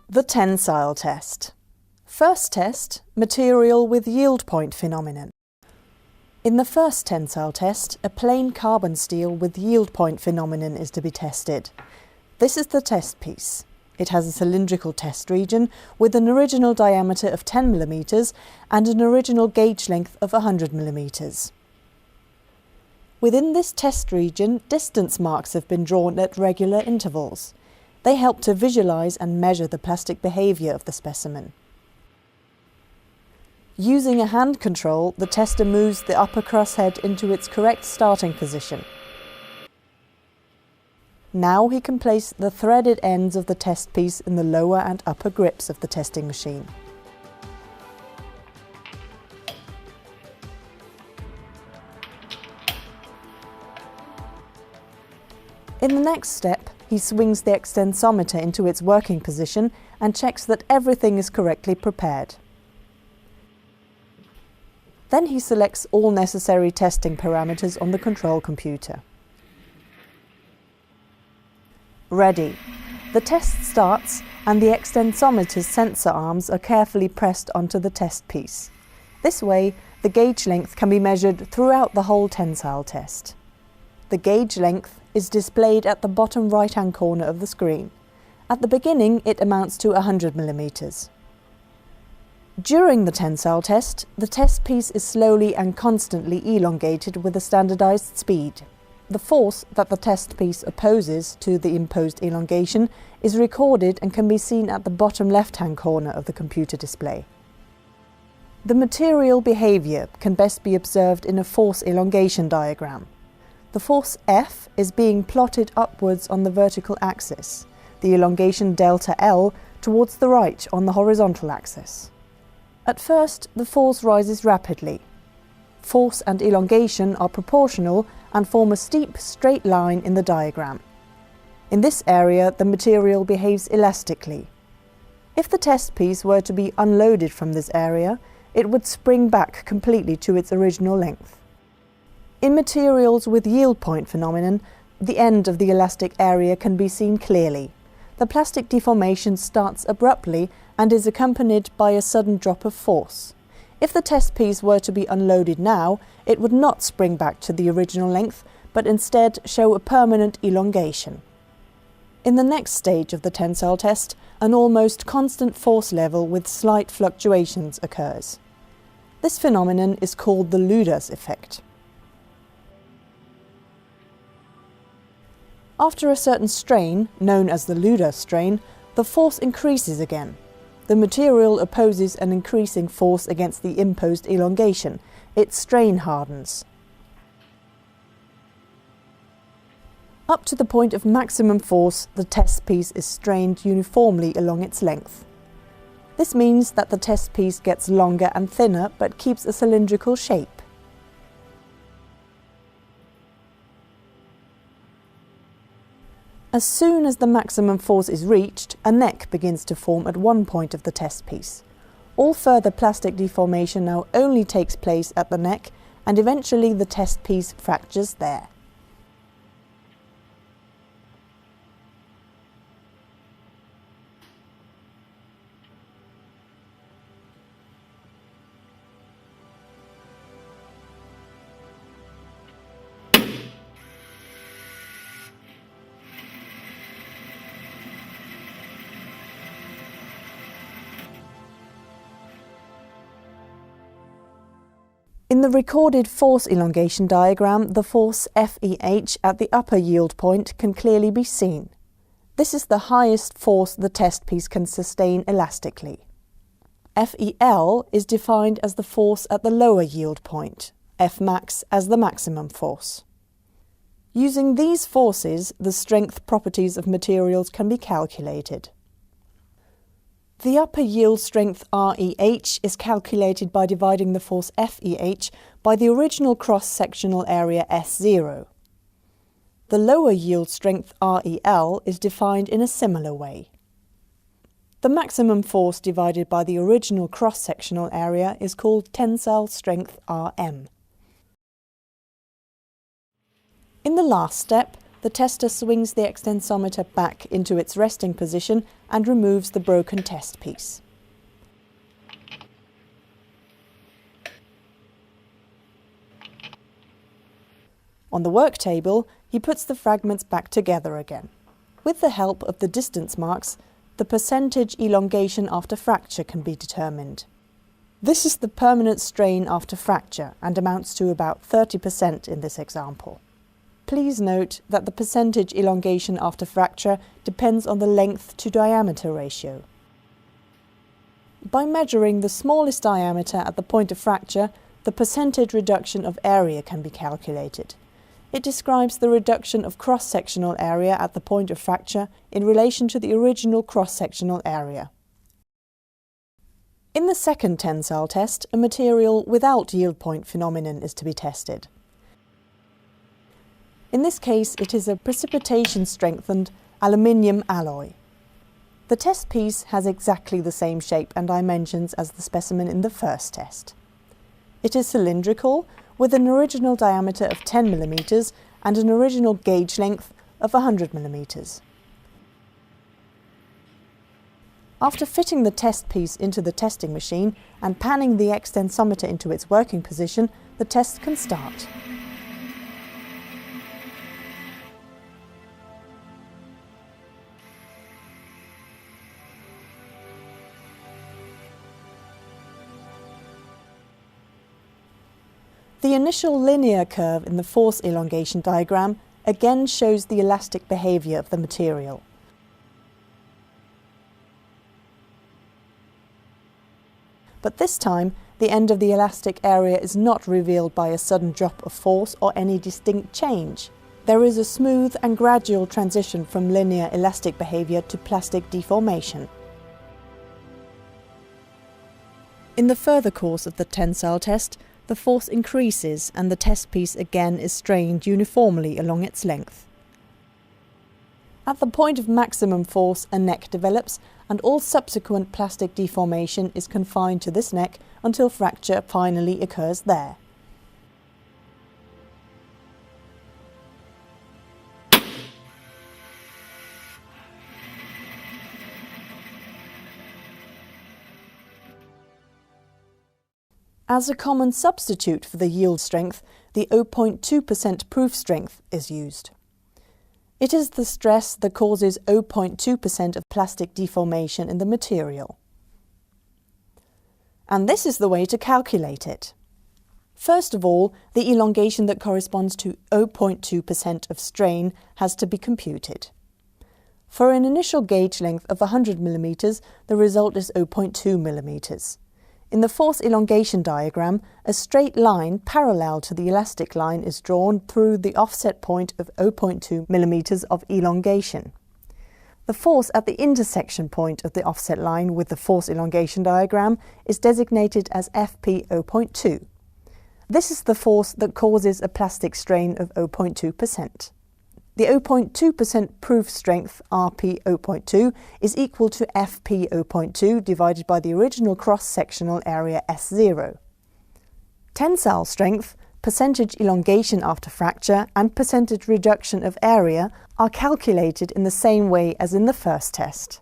The tensile test. First test, material with yield point phenomenon. In the first tensile test, a plain carbon steel with yield point phenomenon is to be tested. This is the test piece. It has a cylindrical test region with an original diameter of 10 mm and an original gauge length of 100 mm. Within this test region, distance marks have been drawn at regular intervals. They help to visualize and measure the plastic behavior of the specimen. Using a hand control, the tester moves the upper crosshead into its correct starting position. Now he can place the threaded ends of the test piece in the lower and upper grips of the testing machine. In the next step, he swings the extensometer into its working position and checks that everything is correctly prepared. Then he selects all necessary testing parameters on the control computer. Ready. The test starts and the extensometer's sensor arms are carefully pressed onto the test piece. This way, the gauge length can be measured throughout the whole tensile test. The gauge length is displayed at the bottom right-hand corner of the screen. At the beginning, it amounts to 100 mm. During the tensile test, the test piece is slowly and constantly elongated with a standardized speed. The force that the test piece opposes to the imposed elongation is recorded and can be seen at the bottom left-hand corner of the computer display. The material behavior can best be observed in a force elongation diagram. The force F is being plotted upwards on the vertical axis, the elongation delta L towards the right on the horizontal axis. At first, the force rises rapidly. Force and elongation are proportional and form a steep, straight line in the diagram. In this area, the material behaves elastically. If the test piece were to be unloaded from this area, it would spring back completely to its original length. In materials with yield point phenomenon, the end of the elastic area can be seen clearly. The plastic deformation starts abruptly and is accompanied by a sudden drop of force. If the test piece were to be unloaded now, it would not spring back to the original length, but instead show a permanent elongation. In the next stage of the tensile test, an almost constant force level with slight fluctuations occurs. This phenomenon is called the Ludus Effect. After a certain strain, known as the Ludus strain, the force increases again. The material opposes an increasing force against the imposed elongation. It strain hardens. Up to the point of maximum force, the test piece is strained uniformly along its length. This means that the test piece gets longer and thinner but keeps a cylindrical shape. As soon as the maximum force is reached, a neck begins to form at one point of the test piece. All further plastic deformation now only takes place at the neck, and eventually the test piece fractures there. In the recorded force elongation diagram, the force FEH at the upper yield point can clearly be seen. This is the highest force the test piece can sustain elastically. FEL is defined as the force at the lower yield point, Fmax as the maximum force. Using these forces, the strength properties of materials can be calculated. The upper yield strength REH is calculated by dividing the force FEH by the original cross-sectional area S0. The lower yield strength REL is defined in a similar way. The maximum force divided by the original cross-sectional area is called tensile strength Rm. In the last step, the tester swings the extensometer back into its resting position and removes the broken test piece. On the work table, he puts the fragments back together again. With the help of the distance marks, the percentage elongation after fracture can be determined. This is the permanent strain after fracture and amounts to about 30% in this example. Please note that the percentage elongation after fracture depends on the length to diameter ratio. By measuring the smallest diameter at the point of fracture, the percentage reduction of area can be calculated. It describes the reduction of cross-sectional area at the point of fracture in relation to the original cross-sectional area. In the second tensile test, a material without yield point phenomenon is to be tested. In this case, it is a precipitation-strengthened aluminium alloy. The test piece has exactly the same shape and dimensions as the specimen in the first test. It is cylindrical, with an original diameter of 10 mm and an original gauge length of 100 mm. After fitting the test piece into the testing machine and panning the extensometer into its working position, the test can start. The initial linear curve in the force elongation diagram again shows the elastic behavior of the material. But this time, the end of the elastic area is not revealed by a sudden drop of force or any distinct change. There is a smooth and gradual transition from linear elastic behavior to plastic deformation. In the further course of the tensile test, the force increases and the test piece again is strained uniformly along its length. At the point of maximum force, a neck develops, and all subsequent plastic deformation is confined to this neck until fracture finally occurs there. As a common substitute for the yield strength, the 0.2% proof strength is used. It is the stress that causes 0.2% of plastic deformation in the material. And this is the way to calculate it. First of all, the elongation that corresponds to 0.2% of strain has to be computed. For an initial gauge length of 100 mm, the result is 0.2 mm. In the force elongation diagram, a straight line parallel to the elastic line is drawn through the offset point of 0.2 mm of elongation. The force at the intersection point of the offset line with the force elongation diagram is designated as Fp 0.2. This is the force that causes a plastic strain of 0.2%. The 0.2% proof strength, Rp 0.2, is equal to Fp 0.2 divided by the original cross-sectional area S0. Tensile strength, percentage elongation after fracture, and percentage reduction of area are calculated in the same way as in the first test.